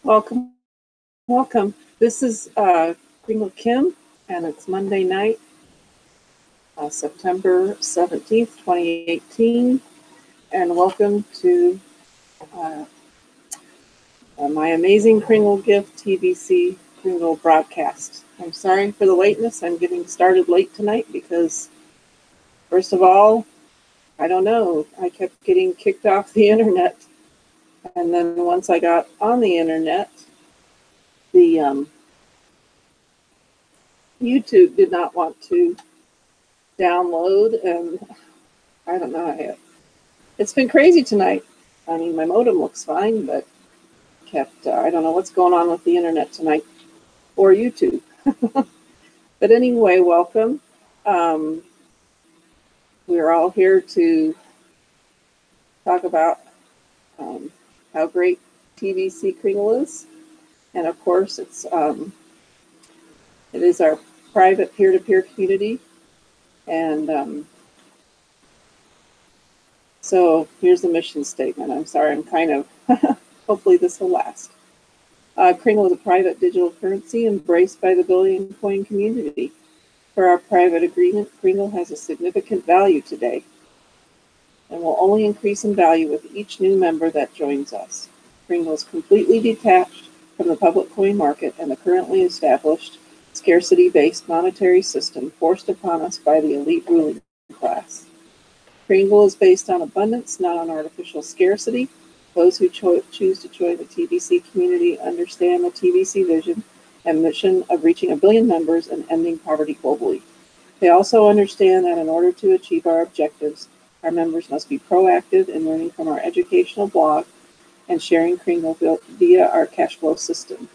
Welcome, welcome. This is Kringle Kim, and it's Monday night, September 17th, 2018. And welcome to uh, my amazing Kringle Gift TBC Kringle broadcast. I'm sorry for the lateness. I'm getting started late tonight because, first of all, I don't know. I kept getting kicked off the internet. And then once I got on the internet, the YouTube did not want to download, and I don't know. It's been crazy tonight. I mean, my modem looks fine, but I don't know what's going on with the internet tonight or YouTube. But anyway, welcome. Um, we're all here to talk about how great TVC Kringle is, and of course, it is our private peer-to-peer community, and so here's the mission statement. I'm sorry, I'm kind of hopefully this will last. Kringle is a private digital currency embraced by the Billion Coin community. For our private agreement, Kringle has a significant value today and will only increase in value with each new member that joins us. Kringle is completely detached from the public coin market and the currently established scarcity-based monetary system forced upon us by the elite ruling class. Kringle is based on abundance, not on artificial scarcity. Those who choose to join the TVC community understand the TVC vision and mission of reaching 1 billion members and ending poverty globally. They also understand that in order to achieve our objectives, our members must be proactive in learning from our educational blog and sharing Kringle via our cash flow system.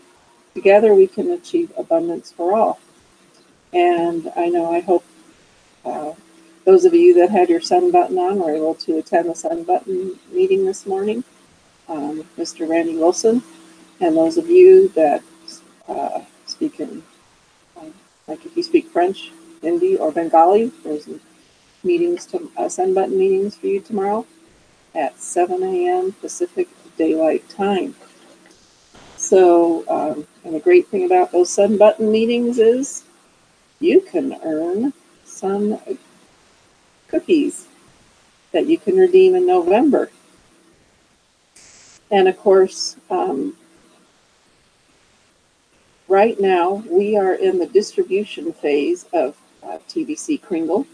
Together, we can achieve abundance for all. And I hope those of you that had your sun button on were able to attend the sun button meeting this morning. Mr. Randy Wilson, and those of you that speak in, like if you speak French, Hindi, or Bengali, there's meetings, sun button meetings for you tomorrow at 7 a.m. Pacific Daylight Time. So, and the great thing about those sun button meetings is you can earn some cookies that you can redeem in November. And of course, right now we are in the distribution phase of TVC Kringle.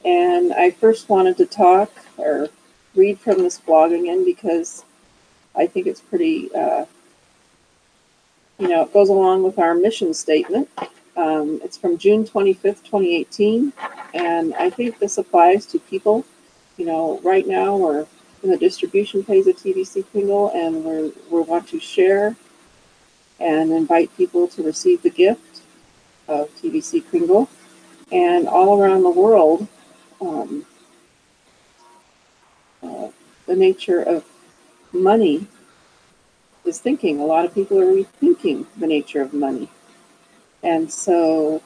And I first wanted to talk or read from this blog again because I think it's pretty, it goes along with our mission statement. It's from June 25th, 2018. And I think this applies to people. Right now we're in the distribution phase of TVC Kringle, and we want to share and invite people to receive the gift of TVC Kringle. And all around the world, the nature of money is thinking. A lot of people are rethinking the nature of money. And so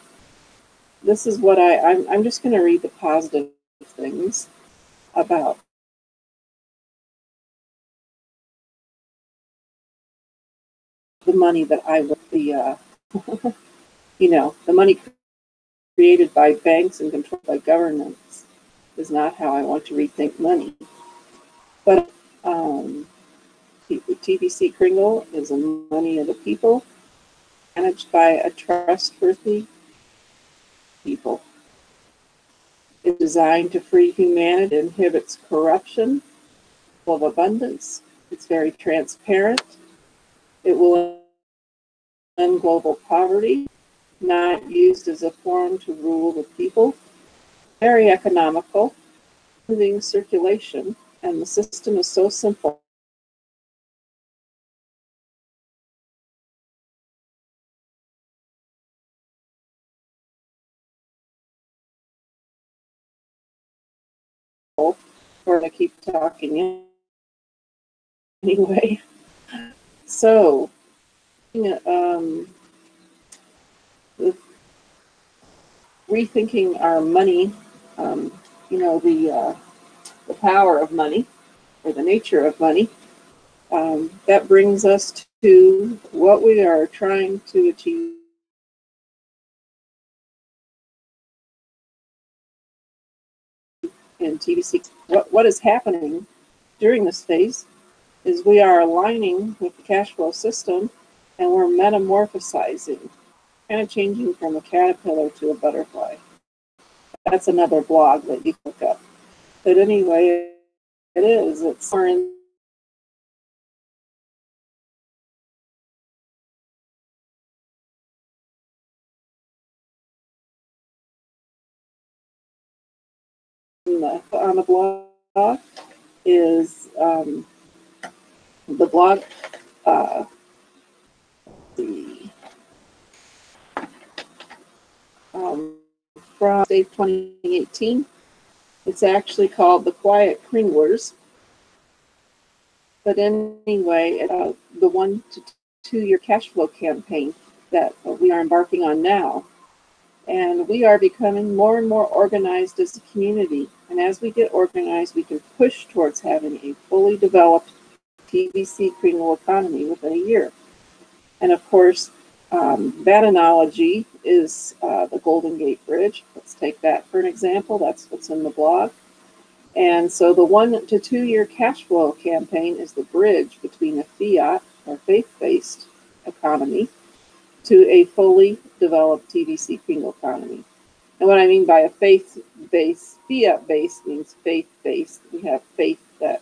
this is what I'm just going to read the positive things about the money that I work, the money created by banks and controlled by governments is not how I want to rethink money. But TVC Kringle is the money of the people, managed by a trustworthy people. It's designed to free humanity, inhibits corruption, full of abundance. It's very transparent. It will end global poverty, not used as a form to rule the people. Very economical, moving circulation, and the system is so simple. We're going to keep talking anyway. So, rethinking our money, the power of money, or the nature of money. That brings us to what we are trying to achieve in TBC. What is happening during this phase is we are aligning with the cash flow system, and we're metamorphosizing, kind of changing from a caterpillar to a butterfly. That's another blog that you can look up. But anyway, it's more in on the blog is the blog from 2018. It's actually called The Quiet Kringlers. But anyway, the 1 to 2 year cash flow campaign that we are embarking on now. And we are becoming more and more organized as a community. And as we get organized, we can push towards having a fully developed TBC Kringle economy within a year. And of course, that analogy is the Golden Gate Bridge. Let's take that for an example. That's what's in the blog. And so the 1 to 2 year cash flow campaign is the bridge between a fiat or faith-based economy to a fully developed TBC Kringle economy. And what I mean by a faith-based, fiat-based means faith-based. We have faith that,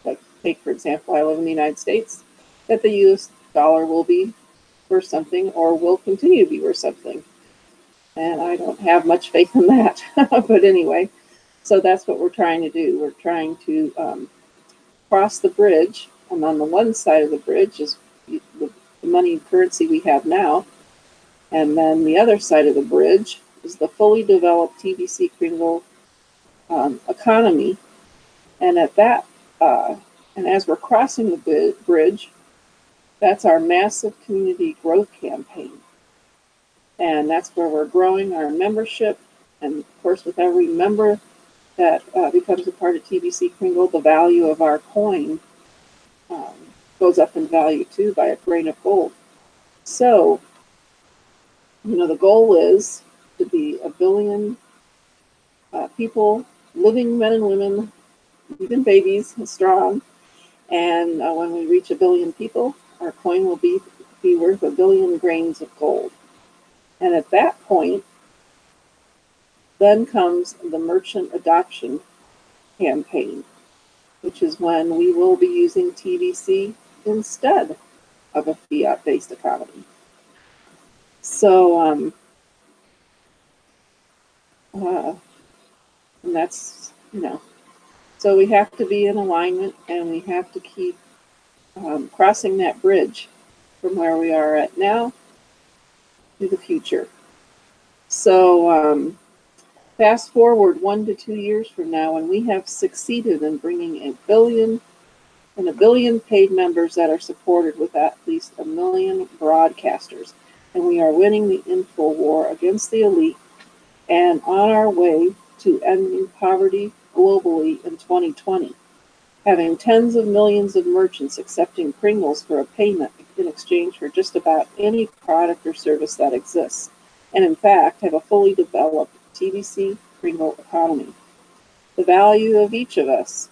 like, take for example, I live in the United States, that the US dollar will be worth something or will continue to be worth something. And I don't have much faith in that. But anyway, so that's what we're trying to do. We're trying to cross the bridge. And on the one side of the bridge is the money and currency we have now. And then the other side of the bridge is the fully developed TBC Kringle economy. And at that, and as we're crossing the bridge, that's our massive community growth campaign. And that's where we're growing our membership. And of course, with every member that becomes a part of TBC Kringle, the value of our coin goes up in value too by a grain of gold. So, you know, the goal is to be 1 billion people, living men and women, even babies, strong. And when we reach 1 billion people, our coin will be worth 1 billion grains of gold. And at that point, then comes the merchant adoption campaign, which is when we will be using TBC instead of a fiat-based economy. So, and that's, you know, so we have to be in alignment, and we have to keep crossing that bridge from where we are at now to the future. So fast forward 1 to 2 years from now, and we have succeeded in bringing 1 billion and 1 billion paid members that are supported with at least 1 million broadcasters. And we are winning the info war against the elite and on our way to ending poverty globally in 2020, having tens of millions of merchants accepting Kringles for a payment in exchange for just about any product or service that exists, and in fact have a fully developed TBC Kringle economy. The value of each of us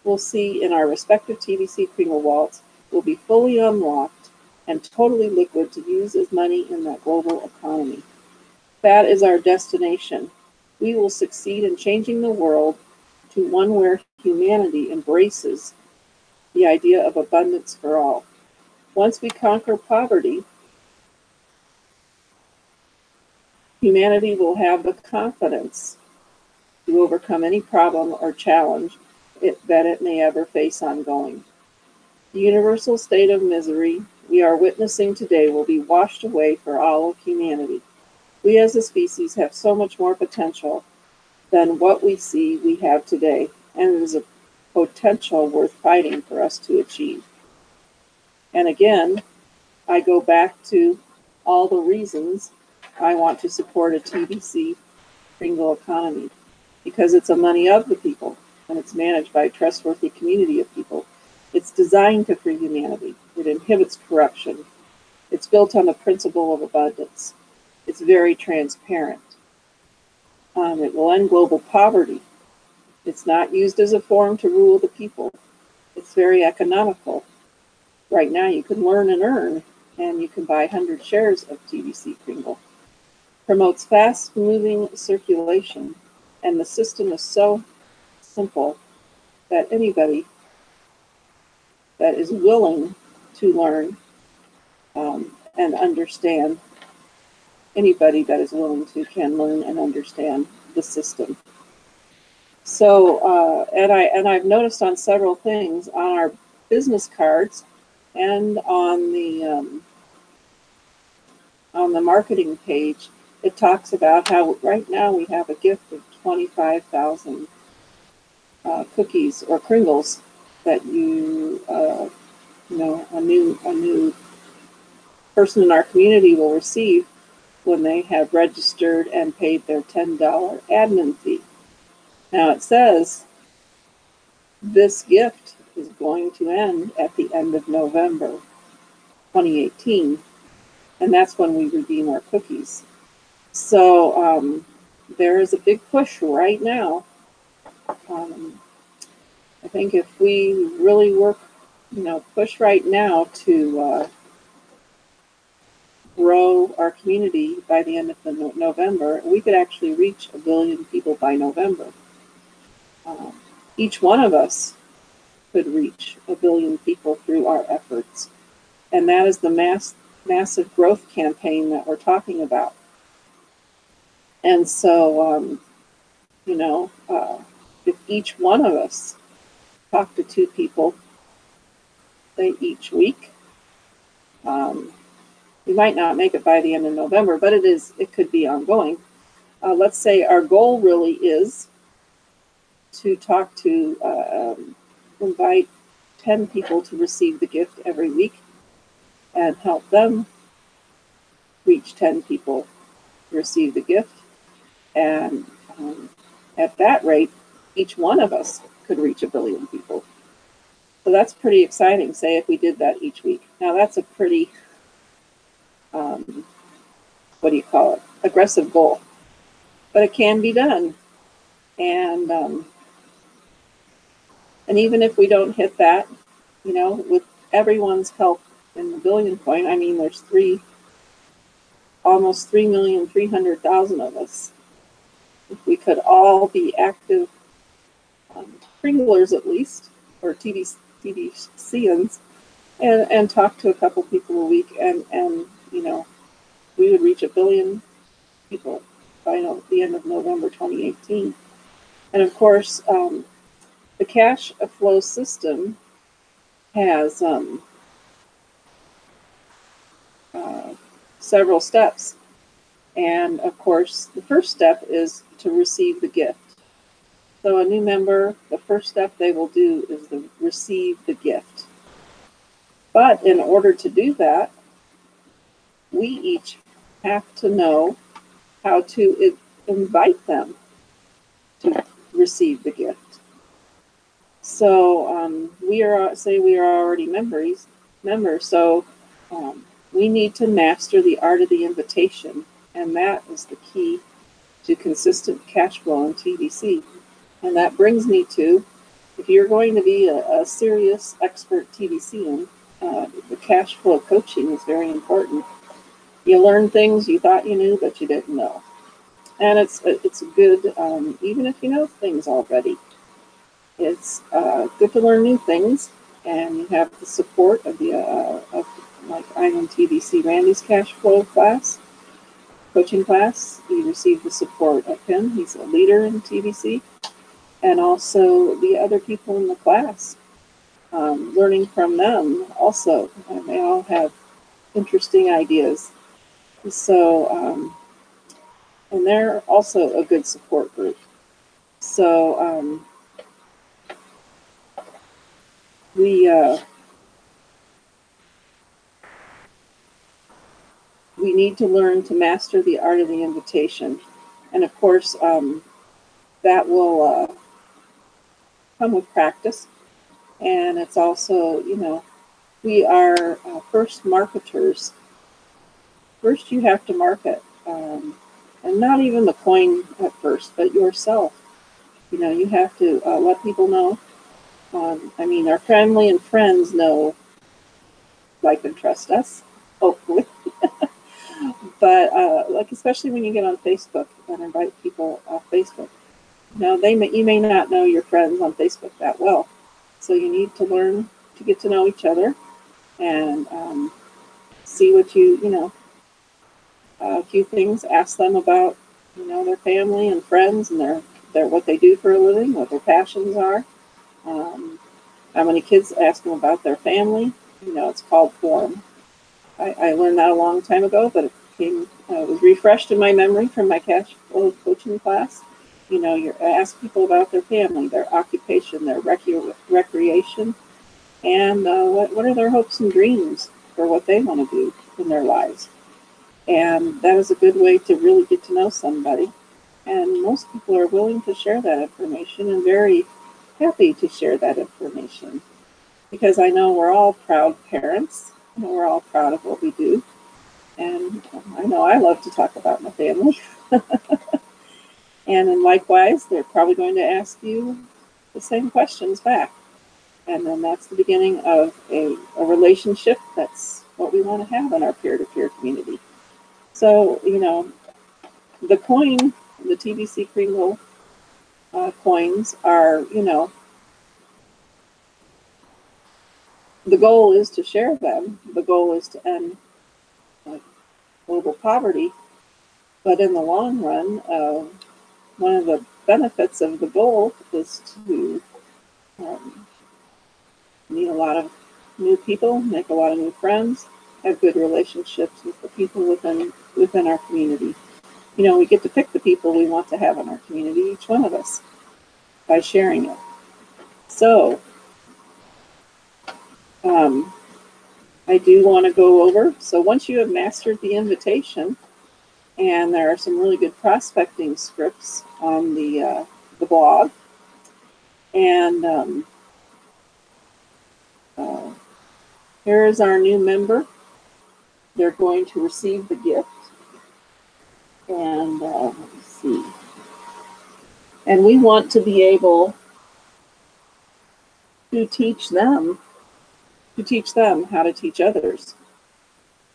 will see in our respective TBC Kringle wallets will be fully unlocked and totally liquid to use as money in that global economy. That is our destination. We will succeed in changing the world to one where humanity embraces the idea of abundance for all. Once we conquer poverty, humanity will have the confidence to overcome any problem or challenge that it may ever face ongoing. The universal state of misery we are witnessing today will be washed away for all of humanity. We as a species have so much more potential than what we see we have today, and it is a potential worth fighting for us to achieve. And again, I go back to all the reasons I want to support a TBC Kringle economy, because it's a money of the people, and it's managed by a trustworthy community of people. It's designed to free humanity. It inhibits corruption. It's built on the principle of abundance. It's very transparent. It will end global poverty. It's not used as a form to rule the people. It's very economical. Right now you can learn and earn, and you can buy 100 shares of TBC Kringle. Promotes fast-moving circulation, and the system is so simple that anybody that is willing to learn and understand, anybody that is willing to can learn and understand the system. So, and I've noticed on several things on our business cards and on the marketing page, it talks about how right now we have a gift of 25,000 cookies or Kringles that you know, a new person in our community will receive when they have registered and paid their $10 admin fee. Now it says this gift is going to end at the end of November 2018, and that's when we redeem our cookies. So there is a big push right now. I think if we really work, you know, push right now to grow our community by the end of November, we could actually reach 1 billion people by November. Each one of us could reach 1 billion people through our efforts. And that is the massive growth campaign that we're talking about. And so, you know, if each one of us talk to 2 people, say each week, we might not make it by the end of November, but it could be ongoing. Let's say our goal really is to talk to, invite 10 people to receive the gift every week and help them reach 10 people to receive the gift. And at that rate, each one of us could reach 1 billion people. So that's pretty exciting, say if we did that each week. Now that's a pretty, what do you call it, aggressive goal. But it can be done. And even if we don't hit that, you know, with everyone's help in the billion point, I mean, there's almost 3,300,000 of us. If we could all be active Kringlers at least, or TBCians, and talk to a couple people a week, and you know, we would reach 1 billion people by the end of November 2018. And of course, the cash flow system has several steps. And of course, the first step is to receive the gift. So a new member, the first step they will do is to receive the gift. But in order to do that, we each have to know how to invite them to receive the gift. So we are already members, so we need to master the art of the invitation, and that is the key to consistent cash flow in TBC. And that brings me to, if you're going to be a serious expert TBCian, the cash flow coaching is very important. You learn things you thought you knew, but you didn't know. And it's good, even if you know things already. It's good to learn new things, and you have the support of like I'm in TBC Randy's cash flow class, coaching class. You receive the support of him. He's a leader in TBC, and also the other people in the class, learning from them also. And they all have interesting ideas. So, and they're also a good support group. So, we need to learn to master the art of the invitation. And of course, that will come with practice. And it's also, you know, we are first marketers. First, you have to market, and not even the coin at first, but yourself. You know, you have to let people know. I mean, our family and friends know, like, and trust us, hopefully. But like, especially when you get on Facebook and invite people off Facebook, you know, you may not know your friends on Facebook that well, so you need to learn to get to know each other and see what you know, a few things, ask them about, you know, their family and friends and their what they do for a living, what their passions are. Um, how many kids, ask them about their family. You know, it's called form. I learned that a long time ago, but it was refreshed in my memory from my cash flow coaching class. You know, you ask people about their family, their occupation, their recreation, and what are their hopes and dreams for what they want to do in their lives. And that is a good way to really get to know somebody. And most people are willing to share that information and very happy to share that information, because I know we're all proud parents. You know, we're all proud of what we do. And I know I love to talk about my family. And then likewise, they're probably going to ask you the same questions back. And then that's the beginning of a relationship. That's what we want to have in our peer-to-peer community. So, you know, the coin, the TBC Kringle coins are, you know, the goal is to share them. The goal is to end global poverty. But in the long run, one of the benefits of the goal is to meet a lot of new people, make a lot of new friends, have good relationships with the people within our community. You know, we get to pick the people we want to have in our community, each one of us, by sharing it. So, I do want to go over. So once you have mastered the invitation, and there are some really good prospecting scripts on the blog, and here is our new member. They're going to receive the gift, and let me see. And we want to be able to teach them how to teach others.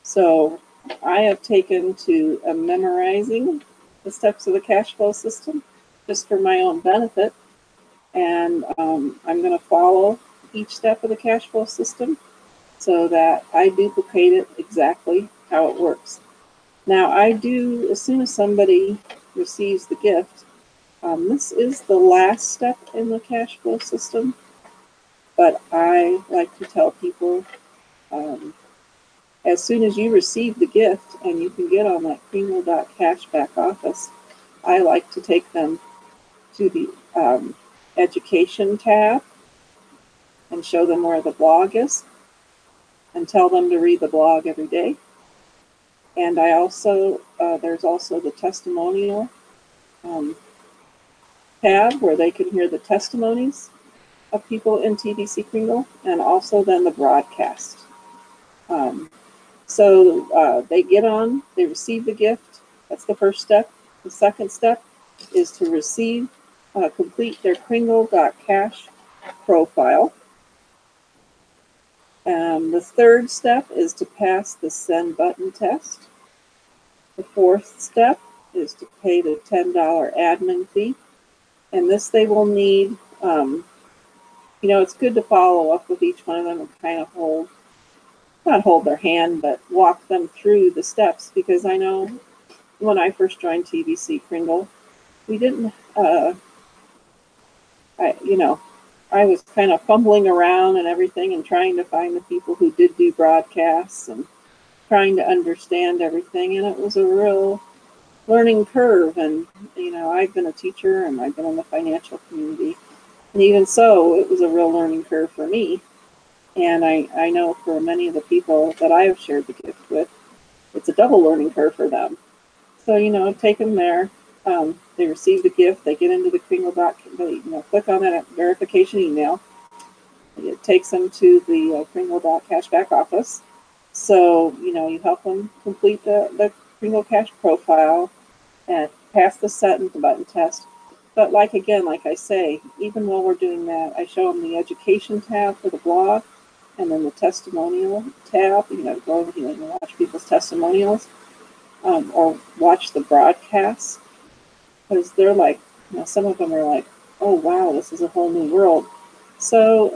So I have taken to memorizing the steps of the cash flow system just for my own benefit. And I'm going to follow each step of the cash flow system so that I duplicate it exactly how it works. Now, I do, as soon as somebody receives the gift, this is the last step in the cash flow system, but I like to tell people, as soon as you receive the gift and you can get on that Kringle.cash back office, I like to take them to the education tab and show them where the blog is and tell them to read the blog every day. And I also, there's also the testimonial tab where they can hear the testimonies of people in TBC Kringle, and also then the broadcast. So they get on, they receive the gift. That's the first step. The second step is to receive, complete their Kringle.cash profile. The third step is to pass the send button test. The fourth step is to pay the $10 admin fee. And this they will need, you know, it's good to follow up with each one of them and kind of not hold their hand, but walk them through the steps, because I know when I first joined TBC Kringle, we didn't, I was kind of fumbling around and everything and trying to find the people who did do broadcasts and trying to understand everything. And it was a real learning curve. And, you know, I've been a teacher and I've been in the financial community. And even so, it was a real learning curve for me. And I know for many of the people that I have shared the gift with, it's a double learning curve for them. So, you know, take them there. They receive the gift. They get into the Kringle they, you know, click on that verification email. it takes them to the Kringle.cash back office. So, you help them complete the Kringle Cash profile and pass the set and button test. But like I say, even while we're doing that, I show them the education tab for the blog and then the testimonial tab. Go and watch people's testimonials or watch the broadcasts, because they're like, some of them are like, oh wow, this is a whole new world. So,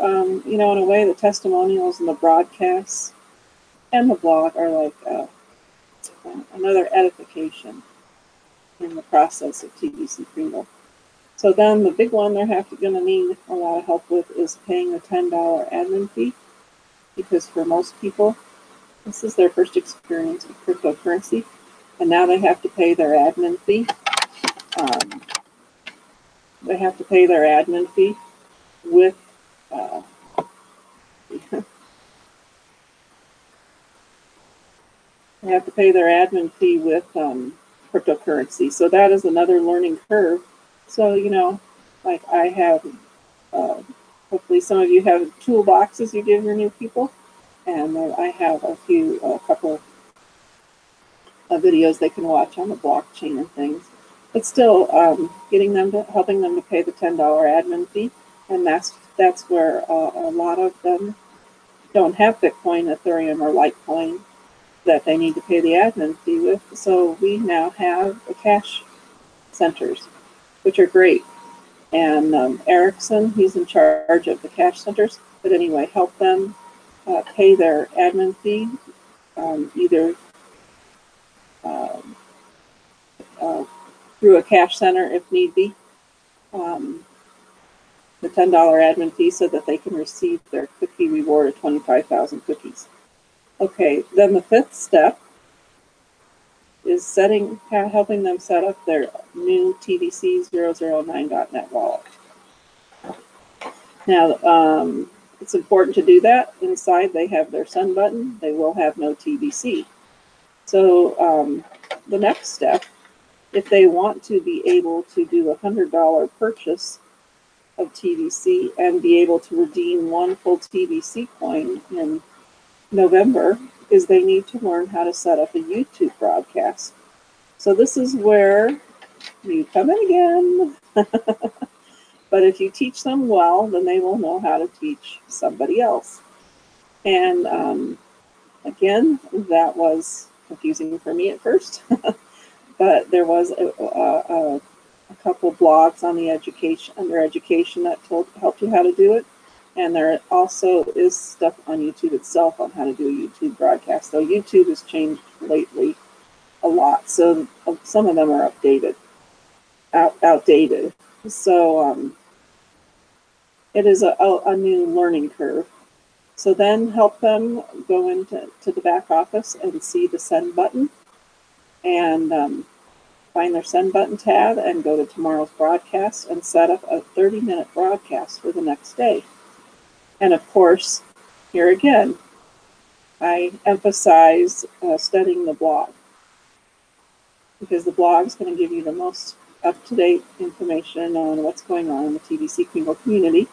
in a way, the testimonials and the broadcasts and the blog are like another edification in the process of TBC Kringle. So then the big one they're going to need a lot of help with is paying the $10 admin fee, because for most people, this is their first experience with cryptocurrency, and now they have to pay their admin fee. They have to pay their admin fee with they have to pay their admin fee with cryptocurrency. So that is another learning curve. So, like I have, hopefully some of you have toolboxes you give your new people. And I have a couple of videos they can watch on the blockchain and things. But still, helping them to pay the $10 admin fee. And that's where a lot of them don't have Bitcoin, Ethereum, or Litecoin that they need to pay the admin fee with. So we now have the cash centers, which are great. And Erickson, he's in charge of the cash centers. But anyway, help them pay their admin fee, either through a cash center if need be, the $10 admin fee, so that they can receive their cookie reward of 25,000 cookies. Okay, then the fifth step is helping them set up their new TBC009.net wallet. Now, it's important to do that. Inside, they have their send button. They will have no TBC. So the next step, if they want to be able to do a $100 purchase of TBC and be able to redeem one full TBC coin in November, is they need to learn how to set up a YouTube broadcast. So this is where you come in again. But if you teach them well, then they will know how to teach somebody else. And again, that was confusing for me at first. But there was a couple blogs on the under education that helped you how to do it. And there also is stuff on YouTube itself on how to do a YouTube broadcast. Though YouTube has changed lately a lot, so some of them are outdated. So it is a new learning curve. So then help them go into the back office and see the send button, and find their send button tab and go to tomorrow's broadcast and set up a 30-minute broadcast for the next day. And of course, here again, I emphasize studying the blog, because the blog is going to give you the most up-to-date information on what's going on in the TBC Kringle community.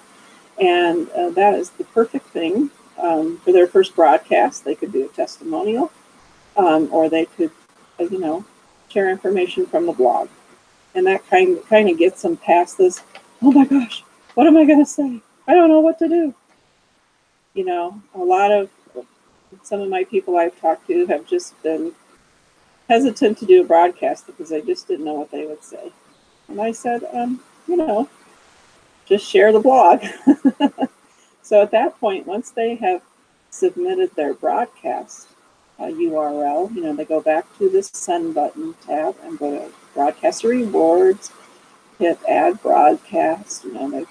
And that is the perfect thing for their first broadcast. They could do a testimonial, or they could, share information from the blog. And that kind of gets them past this, oh my gosh, what am I going to say? I don't know what to do. Some of my people I've talked to have just been hesitant to do a broadcast because they just didn't know what they would say. And I said, just share the blog. So at that point, once they have submitted their broadcast URL, they go back to this send button tab and go to broadcaster rewards, hit add broadcast, they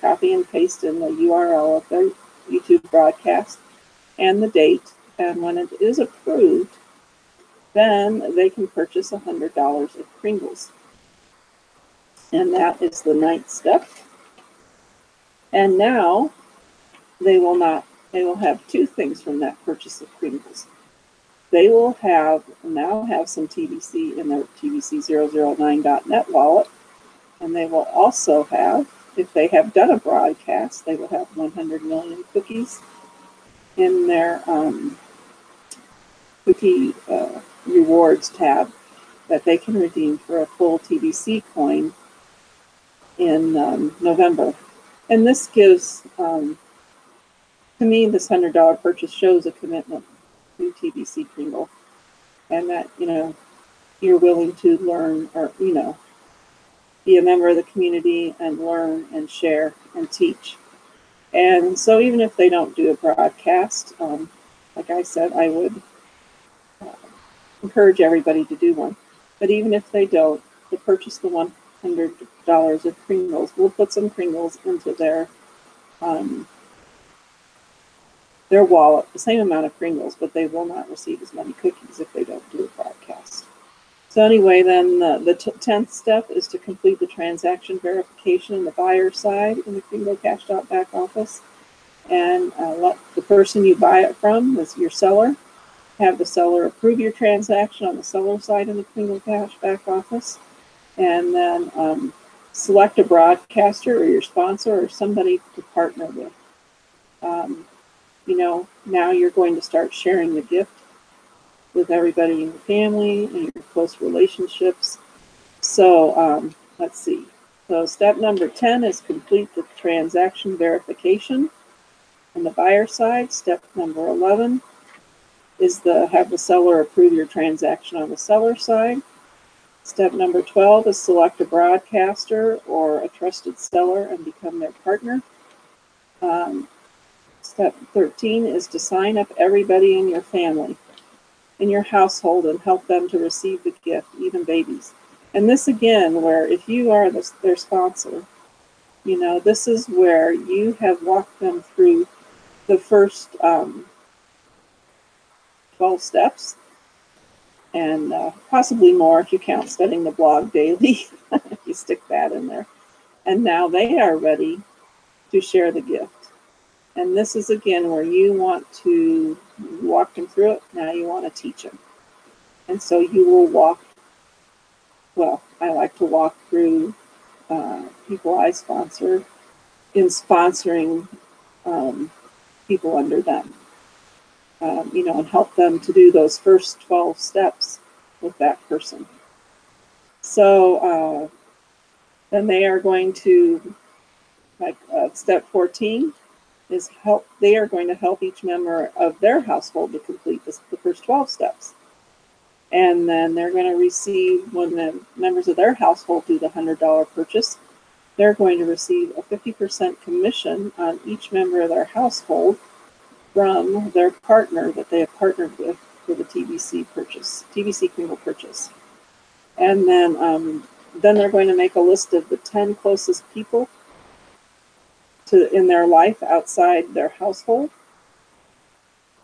copy and paste in the URL of their YouTube broadcast and the date. And when it is approved, then they can purchase $100 of Kringles. And that is the ninth step. And now they will have two things from that purchase of Kringles. They will now have some TBC in their TBC009.net wallet, and they will also have if they have done a broadcast, they will have 100 million cookies in their cookie rewards tab that they can redeem for a full TBC coin in November. And this gives, to me, this $100 purchase shows a commitment to TBC Kringle, and that, you know, you're willing to learn, or, you know, be a member of the community and learn and share and teach. And so even if they don't do a broadcast, like I said, I would encourage everybody to do one. But even if they don't, to purchase the $100 of Kringles, we'll put some Kringles into their wallet, the same amount of Kringles, but they will not receive as many cookies if they don't do a broadcast. So anyway, then the 10th step is to complete the transaction verification on the buyer side in the Kringle Cash back office, and let the person you buy it from, is your seller, have the seller approve your transaction on the seller side in the Kringle Cash back office, and then select a broadcaster or your sponsor or somebody to partner with. You know, now you're going to start sharing the gift with everybody in your family and your close relationships. So let's see. So step number 10 is complete the transaction verification on the buyer side. Step number 11 is have the seller approve your transaction on the seller side. Step number 12 is select a broadcaster or a trusted seller and become their partner. Step 13 is to sign up everybody in your family, in your household, and help them to receive the gift, even babies. And this again, where if you are their sponsor, you know, this is where you have walked them through the first 12 steps, and possibly more if you count studying the blog daily, if you stick that in there. And now they are ready to share the gift. And this is again where you want to walk them through it. Now you want to teach them. And so you will walk, well, I like to walk through people I sponsor in sponsoring people under them, you know, and help them to do those first 12 steps with that person. So then they are going to, like step 14, is they are going to help each member of their household to complete the first 12 steps. And then they're going to receive, when the members of their household do the $100 purchase, they're going to receive a 50% commission on each member of their household from their partner that they have partnered with for the TBC Kringle purchase. And then they're going to make a list of the 10 closest people in their life outside their household,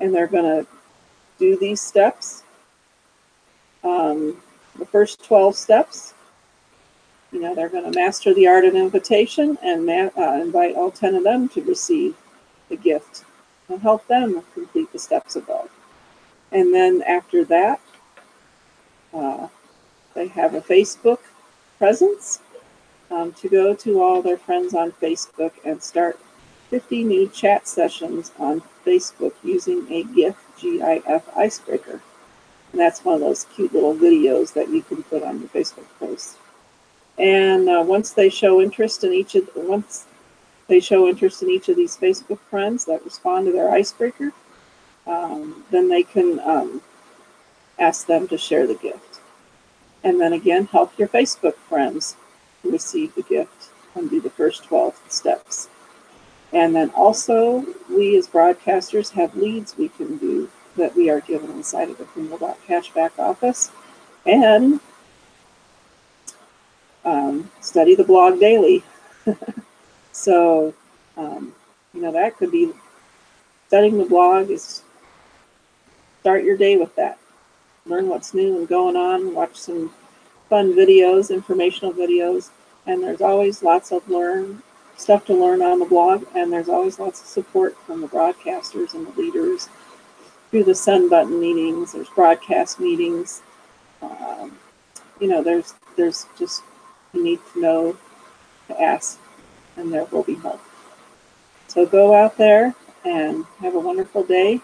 and they're going to do these steps, the first 12 steps. You know, they're going to master the art of invitation and invite all 10 of them to receive the gift and help them complete the steps above. And then after that, they have a Facebook presence to go to all their friends on Facebook and start 50 new chat sessions on Facebook using a GIF icebreaker. And that's one of those cute little videos that you can put on your Facebook post. And once they show interest in each of these Facebook friends that respond to their icebreaker, then they can ask them to share the gift. And then again, help your Facebook friends receive the gift and do the first 12 steps. And then also, we as broadcasters have leads we can do that we are given inside of the Kringle Cash back office, and study the blog daily. So, you know, that could be studying the blog is start your day with that. Learn what's new and going on, watch some fun videos, informational videos, and there's always lots of stuff to learn on the blog, and there's always lots of support from the broadcasters and the leaders through the Send button meetings. There's broadcast meetings. You know, there's just, you need to know to ask and there will be hope. So go out there and have a wonderful day,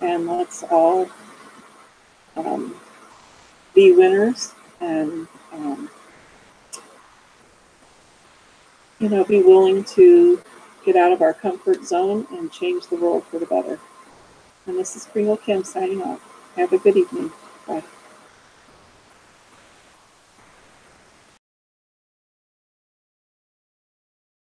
and let's all be winners and be willing to get out of our comfort zone and change the world for the better. And this is Kringle Kim signing off. Have a good evening. Bye.